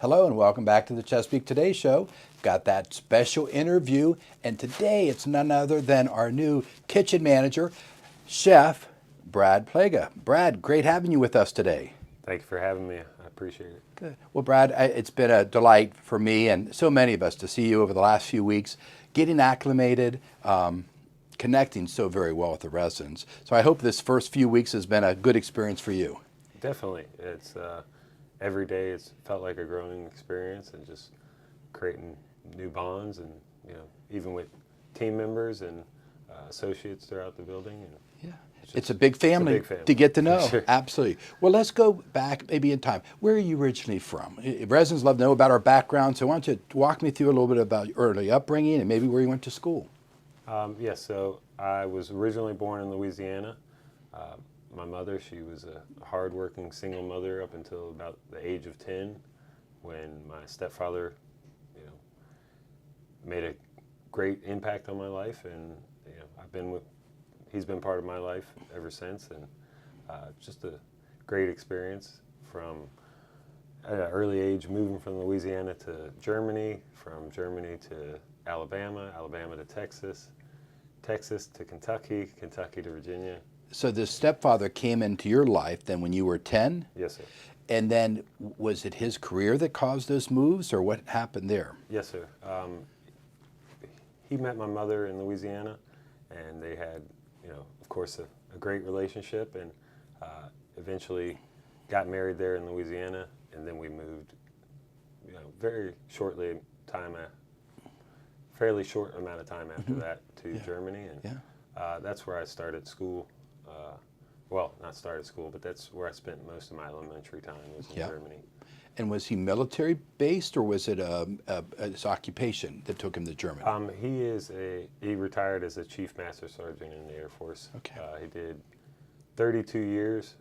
Hello and welcome back to the Chesapeake Today Show. Got that special interview, and today it's none other than our new kitchen manager, Chef Brad Plaga. Brad, great having you with us today. Thank you for having me. I appreciate it. Good. Well, Brad, it's been a delight for me and so many of us to see you over the last few weeks, getting acclimated, connecting so very well with the residents. So I hope this first few weeks has been a good experience for you. Definitely. It's every day it's felt like a growing experience and just creating new bonds and, even with team members and associates throughout the building. And Yeah. It's a big family to get to know. Sure. Absolutely. Well, let's go back maybe in time. Where are you originally from? Residents love to know about our background, so why don't you walk me through a little bit about your early upbringing and maybe where you went to school? Yes, so I was originally born in Louisiana. My mother, she was a hardworking single mother up until about the age of 10 when my stepfather, made a great impact on my life, and he's been part of my life ever since, and just a great experience from at an early age moving from Louisiana to Germany, from Germany to Alabama, Alabama to Texas, Texas to Kentucky, Kentucky to Virginia. So the stepfather came into your life then when you were 10? Yes, sir. And then was it his career that caused those moves, or what happened there? Yes, sir. He met my mother in Louisiana, and they had, of course, a great relationship, and eventually got married there in Louisiana, and then we moved, very shortly fairly short amount of time after that to Germany, and that's where I started school. Well, not started school, but that's where I spent most of my elementary time was in Germany. And was he military based, or was it his occupation that took him to Germany? He retired as a Chief Master Sergeant in the Air Force. Okay. He did 32 years.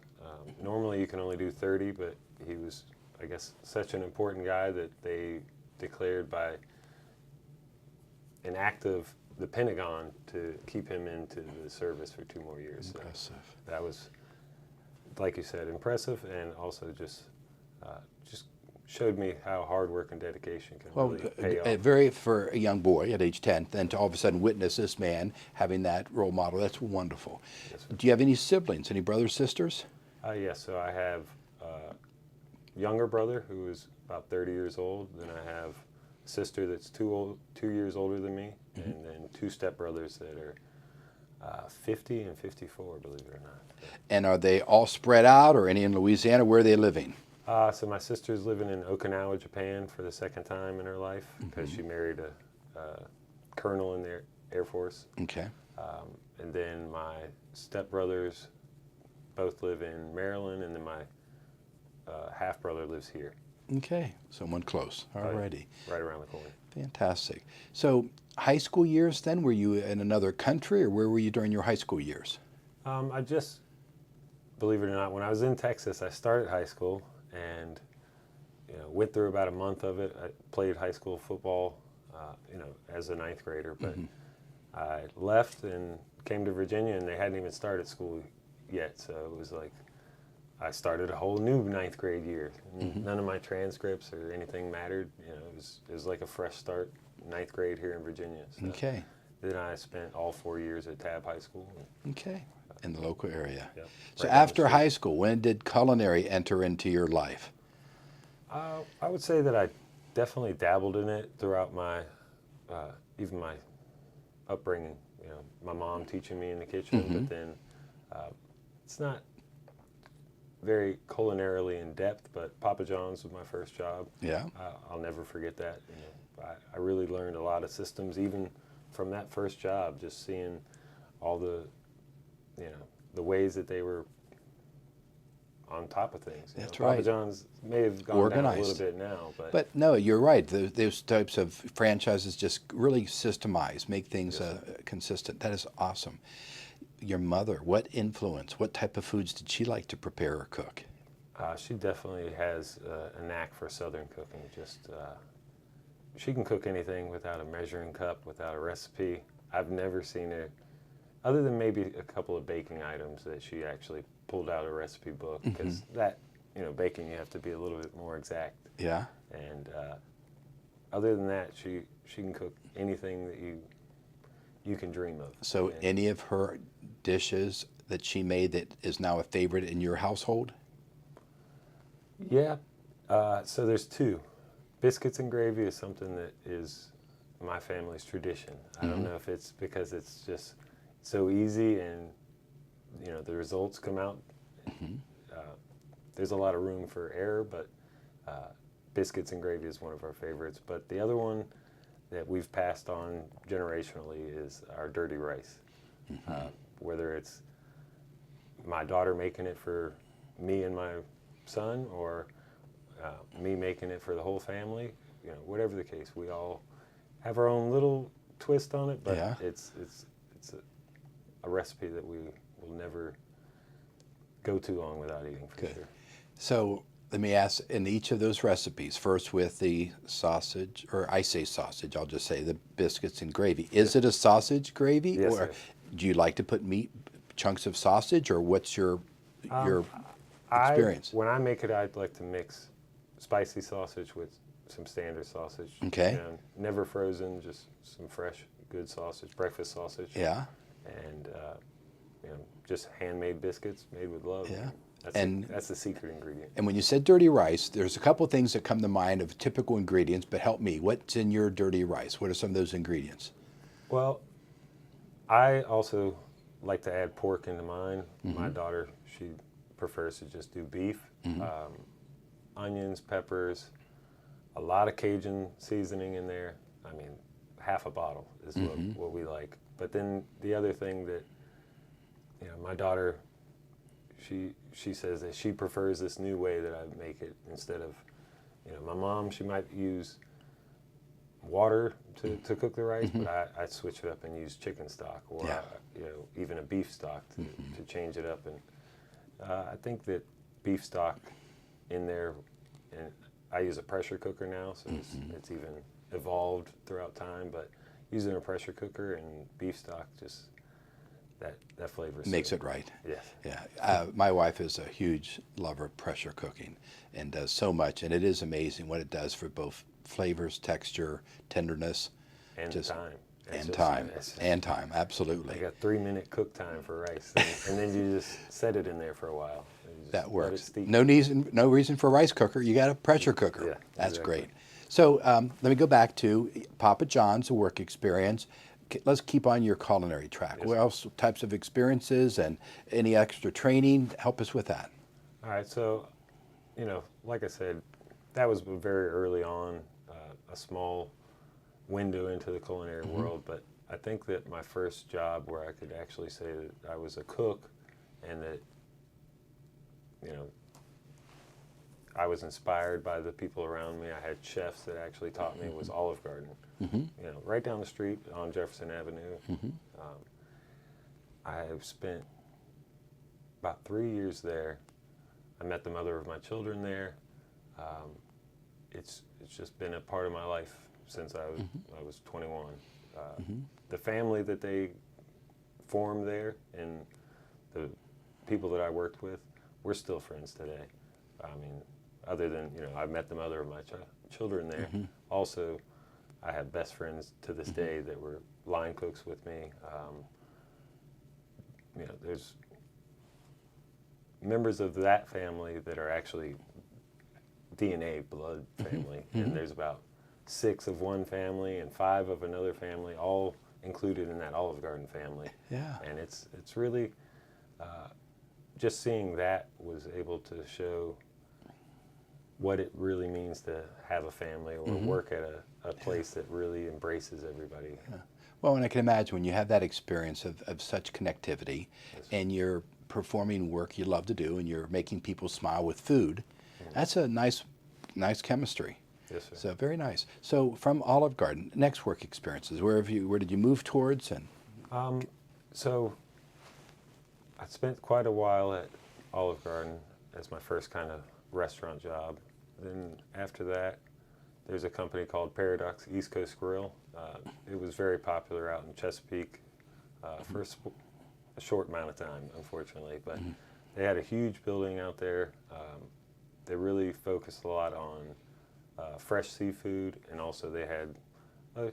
Normally you can only do 30, but he was, I guess, such an important guy that they declared by an act of the Pentagon to keep him into the service for 2 more years. Impressive. So that was, like you said, impressive, and also just showed me how hard work and dedication can really pay off. For a young boy at age 10, then to all of a sudden witness this man having that role model, that's wonderful. Yes, do you have any siblings, any brothers, sisters? Yes, so I have a younger brother who is about 30 years old, then I have a sister that's 2 years older than me, and then 2 stepbrothers that are 50 and 54, believe it or not. And are they all spread out, or any in Louisiana? Where are they living? So my sister's living in Okinawa, Japan for the 2nd time in her life because she married a colonel in the Air Force. Okay. And then my stepbrothers both live in Maryland, and then my half-brother lives here. Okay, someone close already. Right around the corner. Fantastic. So high school years then, were you in another country, or where were you during your high school years? I just, believe it or not, when I was in Texas, I started high school and went through about a month of it. I played high school football, as a 9th grader, but I left and came to Virginia, and they hadn't even started school yet, so it was like I started a whole new 9th grade year. None of my transcripts or anything mattered. It was like a fresh start, 9th grade here in Virginia. So Okay. then I spent all 4 years at Tabb High School. Okay. In the local area. Yep, So right down the after street. high school, when did culinary enter into your life? I would say that I definitely dabbled in it throughout my, even my upbringing. My mom teaching me in the kitchen, but then it's not very culinarily in depth. But Papa John's was my first job. Yeah. I'll never forget that. I really learned a lot of systems even from that first job. Just seeing all the, the ways that they were on top of things. That's Papa right. John's may have gone down a little bit now, but no, you're right. Those types of franchises just really systemize, make things consistent. That is awesome. Your mother, what influence, what type of foods did she like to prepare or cook? she definitely has a knack for Southern cooking. She can cook anything without a measuring cup, without a recipe. I've never seen her, other than maybe a couple of baking items that she actually pulled out a recipe book, because that, baking, you have to be a little bit more exact. Yeah. And other than that, she can cook anything that you can dream of. So And any of her dishes that she made that is now a favorite in your household? yeah, so there's two. Biscuits and gravy is something that is my family's tradition. I don't know if it's because it's just so easy and the results come out. Uh, there's a lot of room for error, but biscuits and gravy is one of our favorites. But the other one that we've passed on generationally is our dirty rice. Whether it's my daughter making it for me and my son, or me making it for the whole family, whatever the case, we all have our own little twist on it. But Yeah. it's a recipe that we will never go too long without eating for Good. sure. So let me ask, in each of those recipes, first with the sausage, or I say sausage, I'll just say the biscuits and gravy. Is it a sausage gravy? Yes, Or sir. do you like to put meat, chunks of sausage, or what's your experience? When I make it, I'd like to mix spicy sausage with some standard sausage. Okay. Never frozen, just some fresh, good sausage, breakfast sausage. Yeah. And just handmade biscuits made with love. Yeah. That's the secret ingredient. And when you said dirty rice, there's a couple things that come to mind of typical ingredients, but help me. What's in your dirty rice? What are some of those ingredients? Well, I also like to add pork into mine. My daughter, she prefers to just do beef. Onions, peppers, a lot of Cajun seasoning in there. I mean, half a bottle is what we like. But then the other thing that, my daughter, she says that she prefers this new way that I make it instead of, my mom, she might use water to cook the rice, but I switch it up and use chicken stock or Yeah. even a beef stock to change it up. And I think that beef stock in there, and I use a pressure cooker now, so it's even evolved throughout time. But using a pressure cooker and beef stock, just that flavor Makes it right. Yes. Yeah. My wife is a huge lover of pressure cooking and does so much, and it is amazing what it does for both flavors, texture, tenderness, And just- time. and time. And time, absolutely. I got 3-minute cook time for rice, and then you just set it in there for a while. You just That let it works. steep. No reason for a rice cooker. You got a pressure cooker. Yeah, That's exactly. great. So let me go back to Papa John's, a work experience. Let's keep on your culinary track. Yes, What sir. else types of experiences and any extra training? Help us with that. All right, so, like I said, that was very early on, a small window into the culinary world, but I think that my first job where I could actually say that I was a cook and that, I was inspired by the people around me. I had chefs that actually taught me was Olive Garden, right down the street on Jefferson Avenue. I have spent about 3 years there. I met the mother of my children there. It's just been a part of my life since I was 21. The family that they formed there and the people that I worked with, we're still friends today. I mean, other than, I met the mother of my children there. Also, I have best friends to this day that were line cooks with me. There's members of that family that are actually DNA blood family, and there's about 6 of one family and 5 of another family, all included in that Olive Garden family. Yeah. And it's really just seeing that was able to show what it really means to have a family or work at a place that really embraces everybody. Well, and I can imagine when you have that experience of such connectivity and you're performing work you love to do and you're making people smile with food, that's a nice chemistry. Yes, sir. So very nice. So from Olive Garden, next work experiences, where did you move towards? And So I spent quite a while at Olive Garden as my first kind of restaurant job. Then after that, there's a company called Paradox East Coast Grill. It was very popular out in Chesapeake for a short amount of time, unfortunately. But they had a huge building out there. They really focused a lot on fresh seafood, and also they had a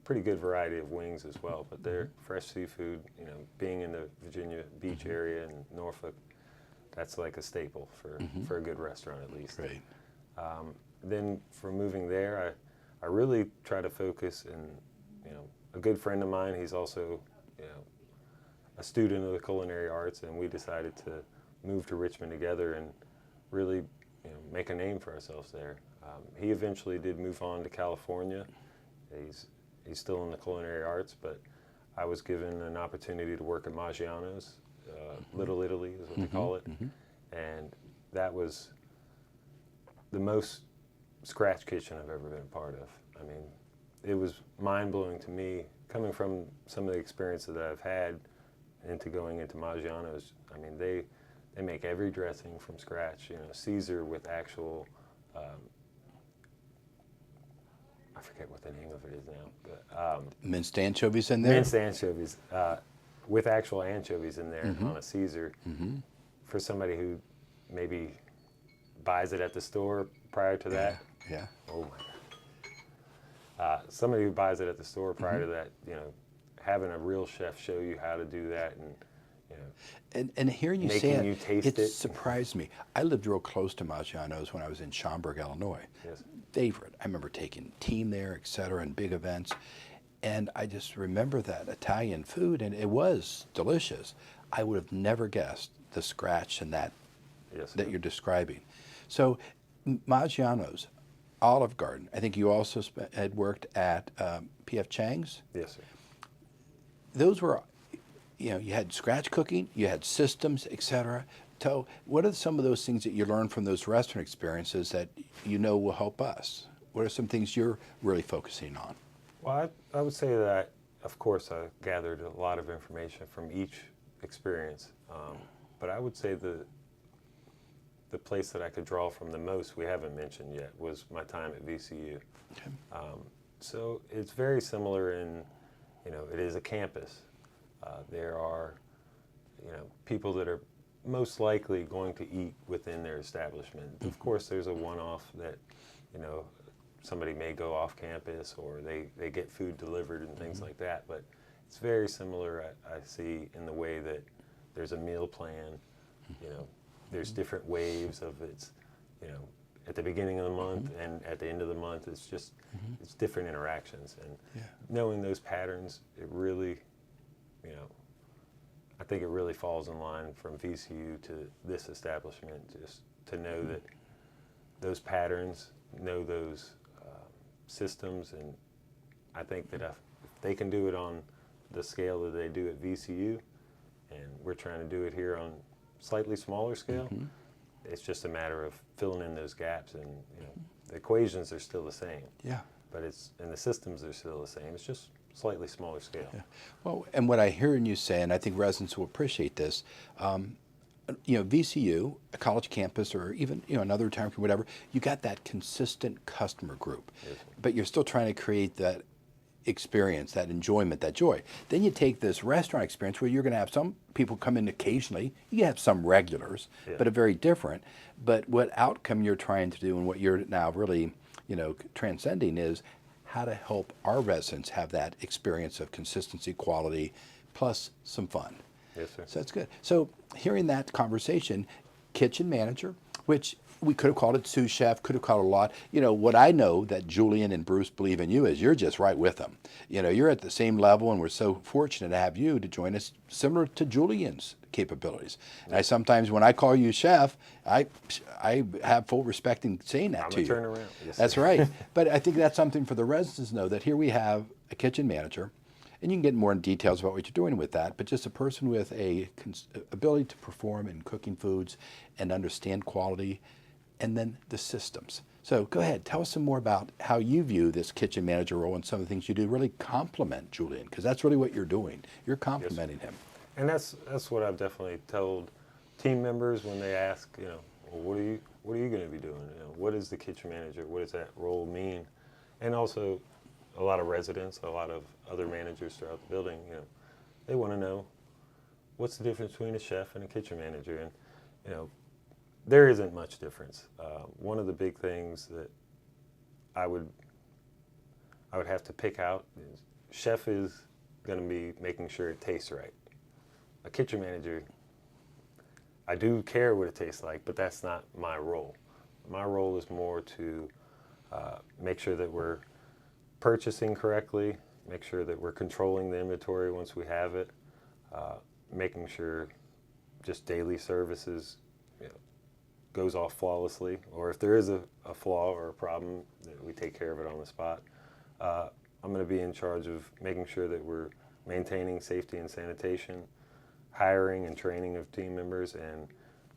pretty good variety of wings as well. But their fresh seafood, being in the Virginia Beach area and Norfolk, that's like a staple for a good restaurant at least. Great. Then for moving there, I really try to focus, and a good friend of mine, he's also a student of the culinary arts, and we decided to move to Richmond together and really make a name for ourselves there. He eventually did move on to California. He's still in the culinary arts, but I was given an opportunity to work at Maggiano's, Little Italy is what they call it, and that was the most scratch kitchen I've ever been a part of. I mean, it was mind-blowing to me coming from some of the experiences that I've had into going into Maggiano's. I mean, they make every dressing from scratch. Caesar with actual, I forget what the name of it is now, but Minced anchovies in there? minced anchovies with actual anchovies in there on a Caesar. For somebody who maybe buys it at the store prior to that. Yeah. Oh my God. Somebody who buys it at the store prior to that, having a real chef show you how to do that, And hearing you say making it, you taste it it. surprised me. I lived real close to Maggiano's when I was in Schaumburg, Illinois. Yes. Favorite. I remember taking team there, et cetera, and big events. And I just remember that Italian food, and it was delicious. I would have never guessed the scratch and that Yes, that sir. you're describing. So Maggiano's, Olive Garden. I think you also had worked at P.F. Chang's. Yes, sir. Those were, you had scratch cooking, you had systems, etc. So what are some of those things that you learned from those restaurant experiences that will help us? What are some things you're really focusing on? Well, I would say that, of course, I gathered a lot of information from each experience. But I would say the place that I could draw from the most, we haven't mentioned yet, was my time at VCU. Okay. So it's very similar in, it is a campus. There are, people that are most likely going to eat within their establishment. Of course, there's a one-off that, somebody may go off campus or they get food delivered and things like that. But it's very similar, I see, in the way that there's a meal plan, there's different waves of its, at the beginning of the month and at the end of the month, it's just, it's different interactions. And knowing those patterns, it really, I think it really falls in line from VCU to this establishment, just to know that those patterns, know those systems, and I think that if they can do it on the scale that they do at VCU, and we're trying to do it here on slightly smaller scale, it's just a matter of filling in those gaps, and the equations are still the same. Yeah. But and the systems are still the same. It's just slightly smaller scale. Yeah. Well, and what I hear you say, and I think residents will appreciate this, VCU, a college campus, or even another time or whatever, you got that consistent customer group, Yes. but you're still trying to create that experience, that enjoyment, that joy. Then you take this restaurant experience where you're going to have some people come in occasionally. You have some regulars, Yeah. but a very different. But what outcome you're trying to do, and what you're now really, transcending, is how to help our residents have that experience of consistency, quality, plus some fun. Yes, sir. So that's good. So hearing that conversation, kitchen manager, which we could have called it sous chef, could have called it a lot. What I know that Julian and Bruce believe in you is you're just right with them. You're at the same level, and we're so fortunate to have you to join us, similar to Julian's capabilities. And I sometimes, when I call you chef, I have full respect in saying that I'm to a you. turnaround. Yes, That's sir. right. But I think that's something for the residents to know, that here we have a kitchen manager, and you can get more in details about what you're doing with that, but just a person with a ability to perform in cooking foods and understand quality, and then the systems. So go ahead, tell us some more about how you view this kitchen manager role and some of the things you do really complement Julian, because that's really what you're doing. You're complementing him. And that's what I've definitely told team members when they ask, well, what are you going to be doing? What is the kitchen manager? What does that role mean? And also, a lot of residents, a lot of other managers throughout the building, they want to know what's the difference between a chef and a kitchen manager. And there isn't much difference. One of the big things that I would have to pick out. Chef is going to be making sure it tastes right. A kitchen manager, I do care what it tastes like, but that's not my role. My role is more to make sure that we're purchasing correctly, make sure that we're controlling the inventory once we have it, making sure just daily services, goes off flawlessly, or if there is a flaw or a problem, that we take care of it on the spot. I'm going to be in charge of making sure that we're maintaining safety and sanitation, hiring and training of team members, and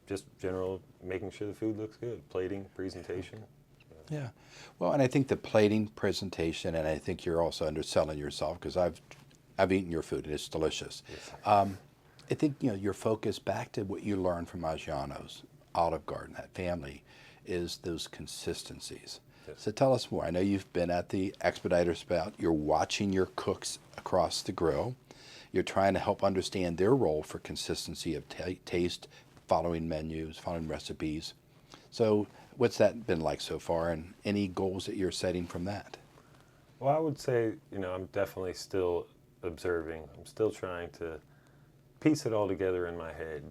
just general making sure the food looks good, plating, presentation. Yeah. Well, and I think the plating, presentation, and I think you're also underselling yourself because I've eaten your food and it's delicious. Yes. I think your focus back to what you learned from Maggiano's, Olive Garden, that family, is those consistencies. Yes. So tell us more. I know you've been at the Expediter Spout. You're watching your cooks across the grill. You're trying to help understand their role for consistency of taste, following menus, following recipes. So what's that been like so far, and any goals that you're setting from that? Well, I would say, I'm definitely still observing. I'm still trying to piece it all together in my head.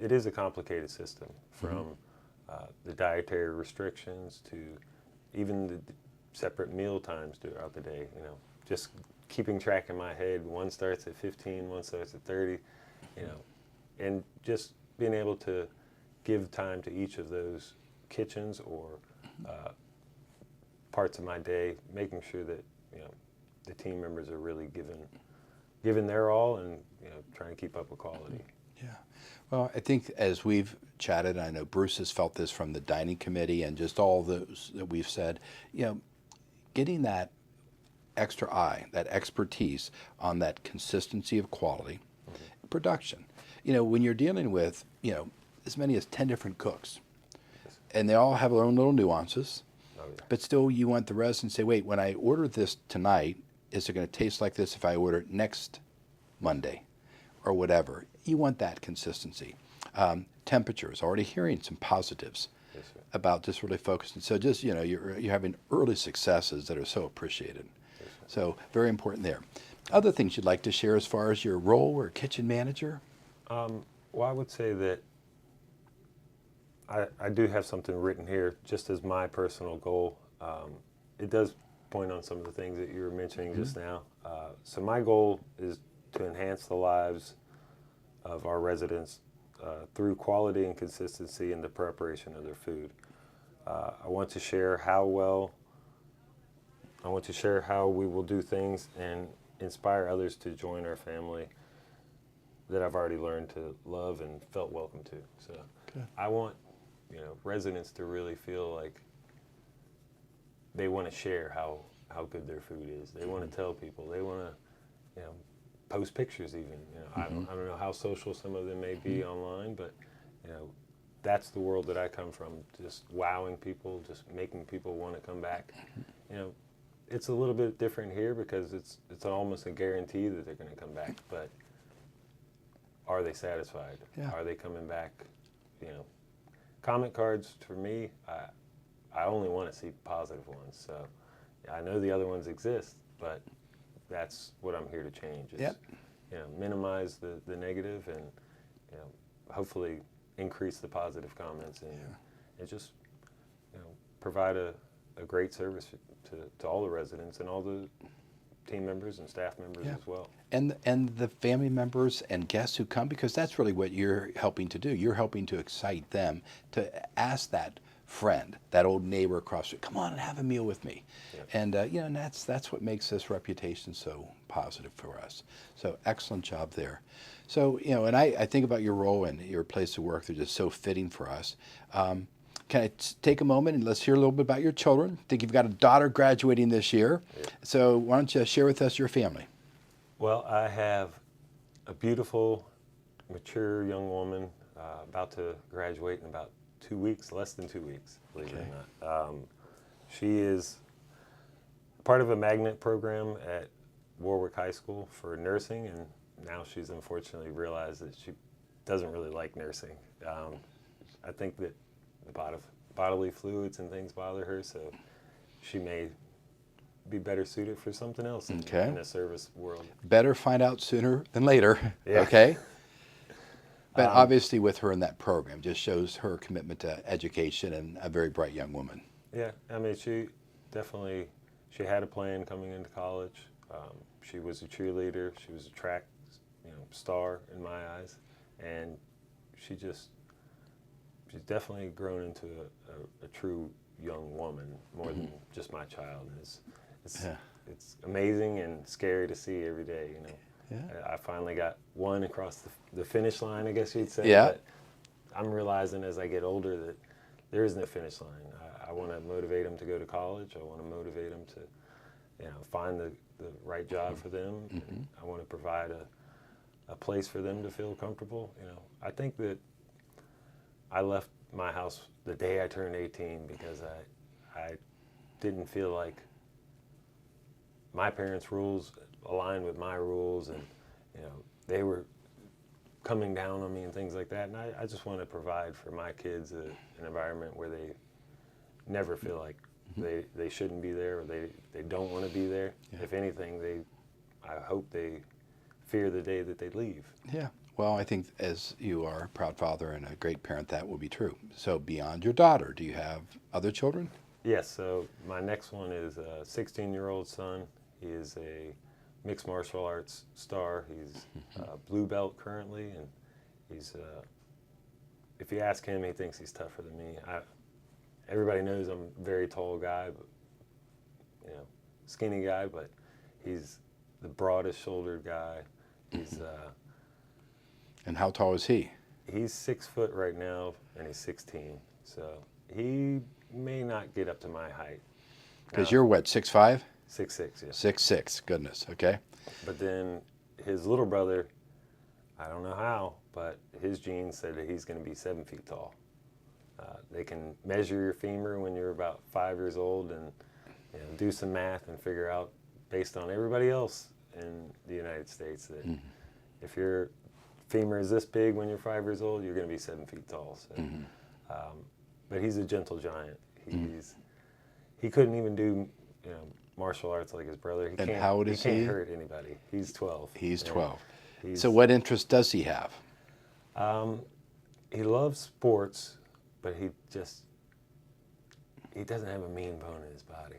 It is a complicated system, from the dietary restrictions to even the separate meal times throughout the day. Just keeping track in my head. One starts at 15, one starts at 30. And just being able to give time to each of those kitchens or parts of my day, making sure that the team members are really giving their all, and trying to keep up with quality. Yeah. Well, I think as we've chatted, I know Bruce has felt this from the dining committee and just all those that we've said, getting that extra eye, that expertise on that consistency of quality, production. When you're dealing with, as many as 10 different cooks, and they all have their own little nuances, but still you want the residents to say, wait, when I order this tonight, is it going to taste like this if I order it next Monday or whatever? You want that consistency. Temperatures, already hearing some positives about just really focusing. So just, you're having early successes that are so appreciated. So very important there. Other things you'd like to share as far as your role or kitchen manager? Well, I would say that I do have something written here just as my personal goal. It does point on some of the things that you were mentioning just now. So my goal is to enhance the lives of our residents through quality and consistency in the preparation of their food. I want to share how we will do things and inspire others to join our family that I've already learned to love and felt welcome to. So I want residents to really feel like they want to share how good their food is. They want to tell people. They want to post pictures even. I don't know how social some of them may be online, but that's the world that I come from. Just wowing people, just making people want to come back. It's a little bit different here because it's almost a guarantee that they're going to come back. But are they satisfied? Yeah. Are they coming back? Comment cards for me, I only want to see positive ones. So I know the other ones exist, but that's what I'm here to change. Is, minimize the negative and hopefully increase the positive comments and just provide a great service to all the residents and all the team members and staff members as well. And the family members and guests who come, because that's really what you're helping to do. You're helping to excite them to ask that friend, that old neighbor across the street, come on and have a meal with me. And and that's what makes this reputation so positive for us. So excellent job there. So and I think about your role and your place of work. They're just so fitting for us. Can I take a moment and let's hear a little bit about your children? I think you've got a daughter graduating this year. So why don't you share with us your family? Well, I have a beautiful, mature young woman about to graduate in about 2 weeks, less than 2 weeks, believe it or not. She is part of a magnet program at Warwick High School for nursing, and now she's unfortunately realized that she doesn't really like nursing. I think that the bodily fluids and things bother her, so she may be better suited for something else Okay. in the service world. Better find out sooner than later. Yeah. Okay. But obviously, with her in that program, just shows her commitment to education and a very bright young woman. Yeah, I mean, she definitely, she had a plan coming into college. She was a cheerleader. She was a track, star in my eyes, and she's definitely grown into a true young woman more than just my child. Yeah. It's amazing and scary to see every day. Yeah. I finally got one across the finish line, I guess you'd say. Yeah. But I'm realizing as I get older that there isn't a finish line. I want to motivate them to go to college. I want to motivate them to, find the right job for them. And I want to provide a place for them to feel comfortable. I think that I left my house the day I turned 18 because I didn't feel like my parents' rules aligned with my rules, and they were coming down on me and things like that. And I just want to provide for my kids an environment where they never feel like they shouldn't be there, or they don't want to be there. Yeah. If anything, I hope they fear the day that they leave. Yeah. Well, I think as you are a proud father and a great parent, that will be true. So beyond your daughter, do you have other children? Yes, so my next one is a 16-year-old son. He is a mixed martial arts star. He's blue belt currently, and he's, if you ask him, he thinks he's tougher than me. Everybody knows I'm a very tall guy, but, skinny guy, but he's the broadest shouldered guy. He's And how tall is he? he's 6 foot right now, and he's 16. So he may not get up to my height. Because you're what, 6'5"? 6'6", yeah. 6'6", goodness, okay. But then his little brother, I don't know how, but his genes said that he's going to be 7 feet tall. They can measure your femur when you're about 5 years old and do some math and figure out, based on everybody else in the United States, that if your femur is this big when you're 5 years old, you're going to be 7 feet tall. So, but he's a gentle giant. He couldn't even do martial arts like his brother. And how old is he? He can't hurt anybody. He's 12. He's And 12. he's- So what interest does he have? He loves sports, but he doesn't have a mean bone in his body.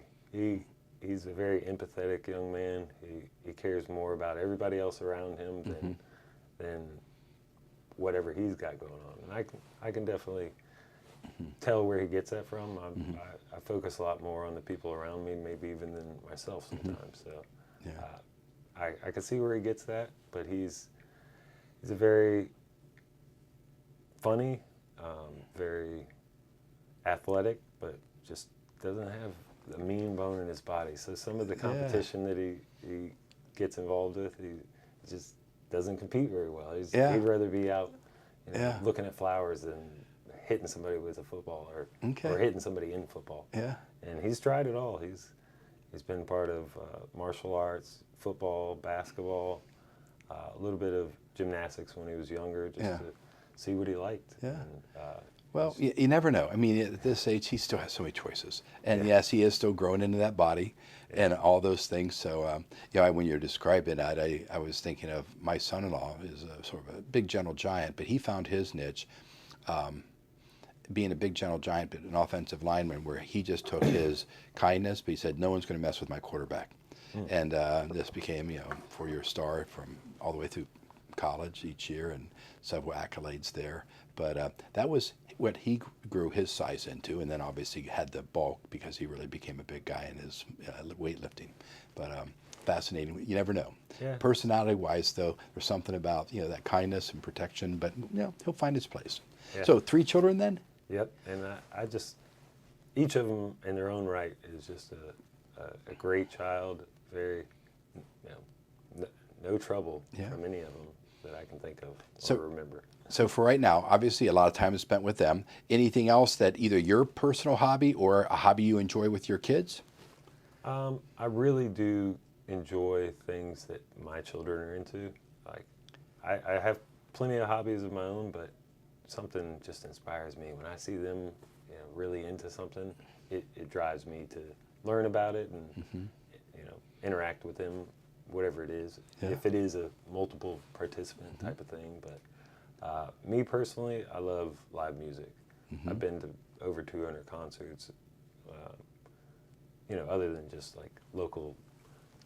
He's a very empathetic young man. He cares more about everybody else around him than whatever he's got going on. And I can definitely tell where he gets that from. I focus a lot more on the people around me, maybe even than myself sometimes. So Yeah. I can see where he gets that, but he's a very funny, very athletic, but just doesn't have a mean bone in his body. So some of the competition that he gets involved with, he just doesn't compete very well. He'd rather be out looking at flowers than hitting somebody with a football or hitting somebody in football. Yeah. And he's tried it all. He's been part of martial arts, football, basketball, a little bit of gymnastics when he was younger, just to see what he liked. Yeah. And, Well, you never know. I mean, at this age, he still has so many choices. And yes, he is still growing into that body and all those things. So, when you're describing that, I was thinking of my son-in-law is a sort of a big gentle giant, but he found his niche being a big gentle giant, but an offensive lineman, where he just took his kindness, but he said, no one's going to mess with my quarterback. And this became, 4-year star from all the way through college each year and several accolades there. But that was what he grew his size into, and then obviously had the bulk because he really became a big guy in his weightlifting. But fascinating. You never know. Yeah. Personality-wise, though, there's something about that kindness and protection. But he'll find his place. Yeah. So 3 children then? Yep, and I just, each of them in their own right is just a great child, very, no trouble from any of them that I can think of or remember. So for right now, obviously a lot of time is spent with them. Anything else that either your personal hobby or a hobby you enjoy with your kids? I really do enjoy things that my children are into. Like, I have plenty of hobbies of my own, but something just inspires me. When I see them really into something, it drives me to learn about it and interact with them, whatever it is. Yeah. If it is a multiple participant type of thing, but me personally, I love live music. I've been to over 200 concerts. Other than just like local,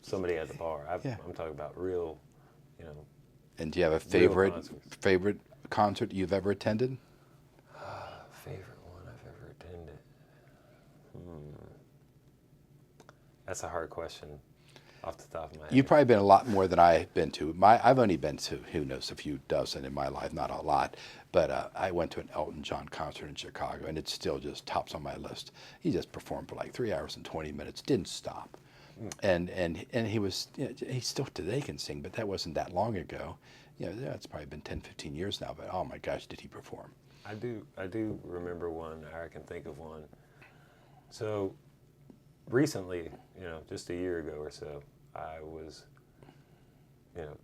somebody at the bar. I'm talking about real, And do you have a favorite concert you've ever attended? Favorite one I've ever attended. That's a hard question off the top of my head. You've probably been a lot more than I've been to. I've only been to, who knows, a few dozen in my life, not a lot. But I went to an Elton John concert in Chicago, and it still just tops on my list. He just performed for like 3 hours and 20 minutes, didn't stop. And he was, he still today can sing, but that wasn't that long ago. It's probably been 10, 15 years now, but oh my gosh, did he perform. I do remember one, or I can think of one. So recently, just a year ago or so, I was,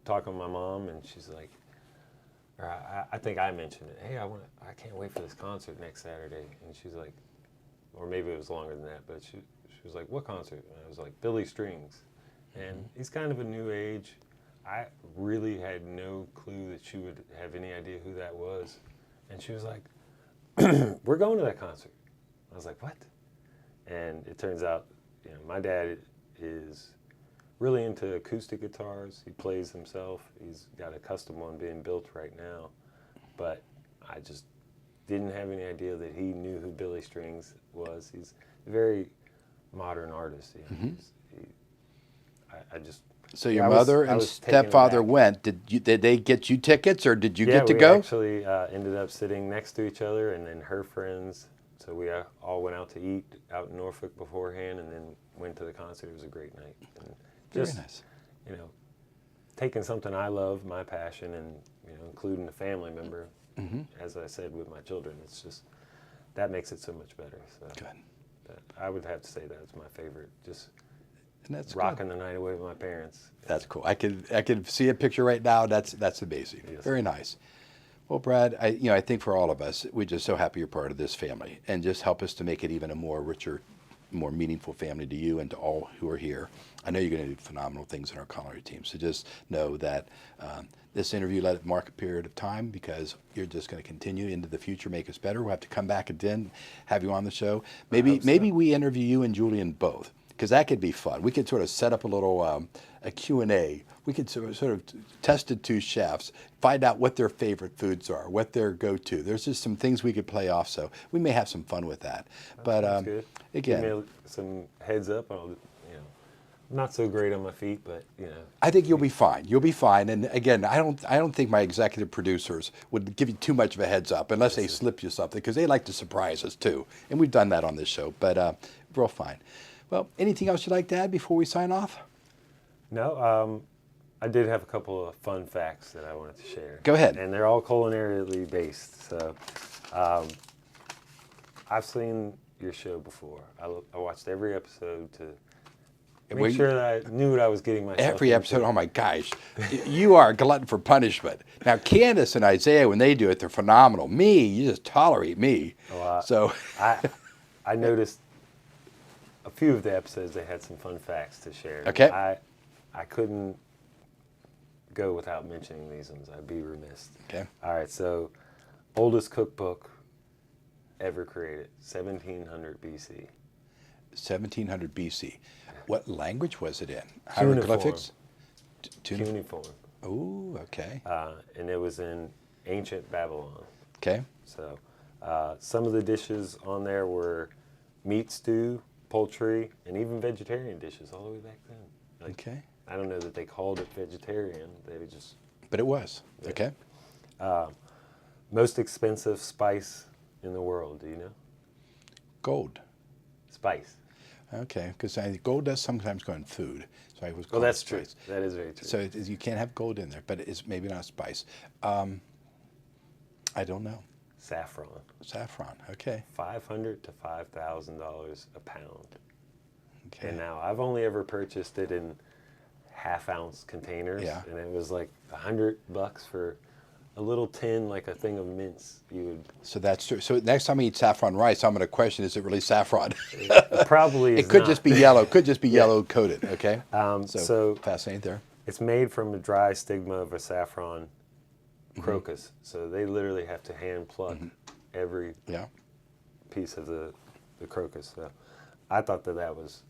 talking with my mom, and she's like, or I think I mentioned it. Hey, I can't wait for this concert next Saturday. And she's like, or maybe it was longer than that, but she was like, what concert? And I was like, Billy Strings. And he's kind of a new age. I really had no clue that she would have any idea who that was. And she was like, we're going to that concert. I was like, what? And it turns out, my dad is really into acoustic guitars. He plays himself. He's got a custom one being built right now. But I just didn't have any idea that he knew who Billy Strings was. He's a very modern artist. I just... So your mother and stepfather went. Did they get you tickets, or did you get to go? Yeah, we actually ended up sitting next to each other, and then her friends. So we all went out to eat out in Norfolk beforehand, and then went to the concert. It was a great night. And Very nice. Taking something I love, my passion, and including a family member, as I said with my children, it's just that makes it so much better. So Good. I would have to say that's my favorite. Just And that's rocking good. the night away with my parents. That's cool. I could see a picture right now. That's amazing. Yes. Very nice. Well, Brad, I think for all of us, we're just so happy you're part of this family, and just help us to make it even a more richer, more meaningful family to you and to all who are here. I know you're going to do phenomenal things in our culinary team. So just know that this interview, let it mark a period of time, because you're just going to continue into the future, make us better. We'll have to come back again, have you on the show. Maybe we interview you and Julian both, because that could be fun. We could sort of set up a little a Q&A. We could sort of test the two chefs, find out what their favorite foods are, what their go-to. There's just some things we could play off, so we may have some fun with that. But good. again, give me some heads up. I'm not so great on my feet, but I think you'll be fine. You'll be fine. And again, I don't think my executive producers would give you too much of a heads up unless they slip you something, because they like to surprise us too. And we've done that on this show, but we're fine. Well, anything else you'd like to add before we sign off? No, I did have a couple of fun facts that I wanted to share. Go ahead. And they're all culinarily based. So I've seen your show before. I watched every episode to make sure that I knew what I was getting myself Every into. episode, oh my gosh, you are a glutton for punishment. Now, Candace and Isaiah, when they do it, they're phenomenal. Me, you just tolerate me. So I noticed a few of the episodes, they had some fun facts to share. Okay. I couldn't go without mentioning these ones. I'd be remiss. Okay. All right, so oldest cookbook ever created, 1700 BC. 1700 BC. What language was it in? Cuneiform. Hieroglyphics? Cuneiform. Ooh, okay. And it was in ancient Babylon. Okay. So some of the dishes on there were meat stew, poultry, and even vegetarian dishes all the way back then. Okay. I don't know that they called it vegetarian. They would just... But it was. Yeah. Okay. Most expensive spice in the world, do you know? Gold. Spice. Okay, because gold does sometimes go in food. So I was. Well, that's true. Spice. That is very true. So you can't have gold in there, but it's maybe not spice. I don't know. Saffron. Saffron. Okay. $500 to $5,000 a pound. Okay. And now I've only ever purchased it in half-ounce containers, Yeah. and it was like $100 for a little tin, like a thing of mince. You would So that's true. So next time I eat saffron rice, I'm going to question: is it really saffron? it probably is It could not. just be yellow. Could just be yellow coated. Okay. So fascinating there. it's made from the dry stigma of a saffron crocus. So they literally have to hand pluck every Yeah. piece of the crocus. So I thought that was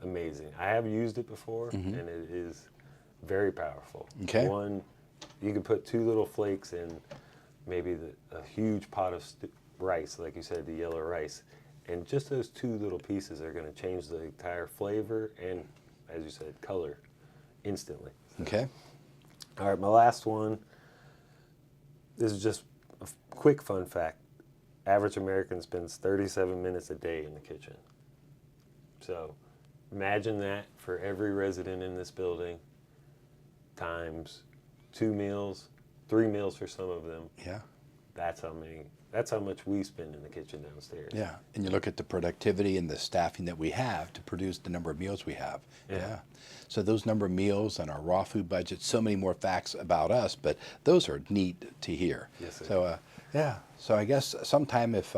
amazing. I have used it before, and it is very powerful. Okay. One, you can put 2 little flakes in maybe a huge pot of rice, like you said, the yellow rice, and just those 2 little pieces are going to change the entire flavor and, as you said, color instantly. Okay. All right, my last one. This is just a quick fun fact. Average American spends 37 minutes a day in the kitchen. So imagine that for every resident in this building times 2 meals, 3 meals for some of them. Yeah. That's how much we spend in the kitchen downstairs. Yeah. And you look at the productivity and the staffing that we have to produce the number of meals we have. Yeah. So those number of meals and our raw food budget, so many more facts about us, but those are neat to hear. Yes, sir. So yeah. So I guess sometime if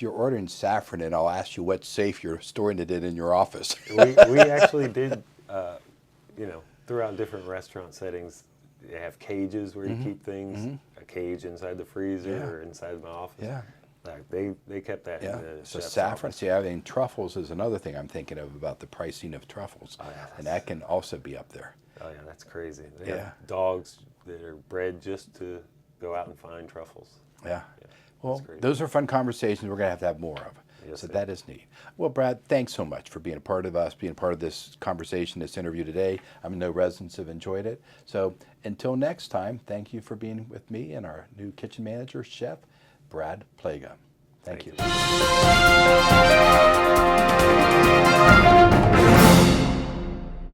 you're ordering saffron, and I'll ask you what safe you're storing it in your office. we actually did, throughout different restaurant settings, they have cages where you keep things, a cage inside the freezer Yeah. or inside my office. Yeah. Like they kept that Yeah. in the So chef's saffron. office. See, I mean, truffles is another thing I'm thinking of about the pricing of truffles, Oh, yeah, and that can also be up there. Oh yeah, that's crazy. They Yeah. have dogs that are bred just to go out and find truffles. Yeah. Well, great. those are fun conversations we're going to have more of. Yes, So sir. that is neat. Well, Brad, thanks so much for being a part of us, being a part of this conversation, this interview today. I know residents have enjoyed it. So until next time, thank you for being with me and our new kitchen manager, Chef Brad Plaga. Thank you.